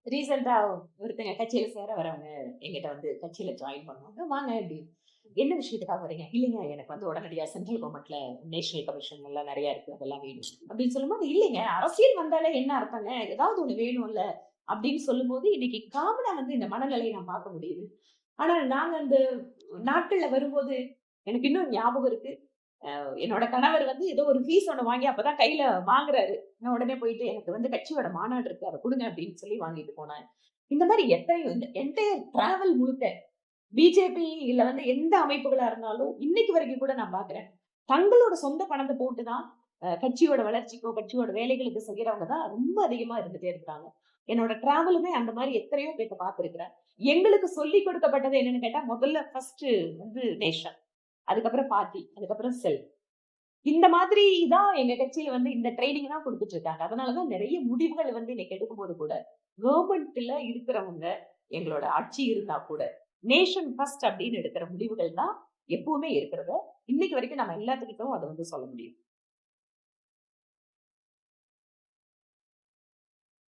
ரீசென்ட்டா ஒருத்தங்க கட்சியில சேர வரவங்க என்கிட்ட வந்து கட்சியில ஜாயின் பண்ணுவாங்க. வாங்க அப்படி. என்ன விஷயத்துக்காக வரீங்க? இல்லைங்க எனக்கு வந்து உடனடியா சென்ட்ரல் கவர்மெண்ட்ல நேஷனல் கமிஷன் எல்லாம் நெறைய இருக்கு. அதெல்லாம் வேணும். அப்படின்னு சொல்லும்போது, இல்லைங்க அரசியல் வந்தாலே என்ன அர்த்தங்க? ஏதாவது ஒண்ணு வேணும்ல. அப்படின்னு சொல்லும்போது, இன்னைக்கு காமனா வந்து இந்த மனநிலையை நான் பார்க்க முடியுது. ஆனா நாங்க அந்த நாட்கள்ல வரும்போது, எனக்கு இன்னும் ஞாபகம் இருக்கு. என்னோட கணவர் வந்து ஏதோ ஒரு ஃபீஸ் ஒண்ணு வாங்கி அப்பதான் கையில வாங்குறாரு. நான் உடனே போயிட்டு எனக்கு வந்து கட்சியோட மாநாடு இருக்கு. அத குடுங்க அப்படின்னு சொல்லி வாங்கிட்டு போனேன். இந்த மாரி எத்தனையோ இந்த என்டயர் டிராவல் முழுக்க பிஜேபி இல்ல வந்து எந்த அமைப்புகளா இருந்தாலும் இன்னைக்கு வரைக்கும் கூட நான் பார்க்கிறேன். தங்களோட சொந்த பணத்த போட்டு தான் கட்சியோட வளர்ச்சிக்கோ, கட்சியோட வேலைகளுக்கு செய்யறவங்க தான் ரொம்ப அதிகமா இருந்துட்டே இருக்காங்க. என்னோட டிராவலுமே அந்த மாரி எத்தனையோ பேத்த பார்த்திருக்கிறேன். எங்களுக்கு சொல்லிக் கொடுக்கப்பட்டது என்னன்னு கேட்டா, முதல்ல ஃபர்ஸ்ட் வந்து நேஷன். அதுக்கப்புறம் பார்ட்டி, அதுக்கப்புறம் செல்ஃப். இந்த மாதிரி தான் எங்க கட்சியில வந்து இந்த ட்ரெய்னிங் தான் குடுத்துட்டு இருக்காங்க. அதனால தான் நெறைய முடிவுகள் வந்து இன்னைக்கு எடுக்கும்போது கூட, கவர்ன்மென்ட்ல இருக்கிறவங்க, எங்களோட ஆட்சி இருந்தா கூட, நேஷன் ஃபர்ஸ்ட் அப்படின்னு எடுக்கிற முடிவுகள் தான் எப்பவுமே இருக்கிறத, இன்னைக்கு வரைக்கும் நம்ம எல்லாத்துக்கிட்டும் அத வந்து சொல்ல முடியும்.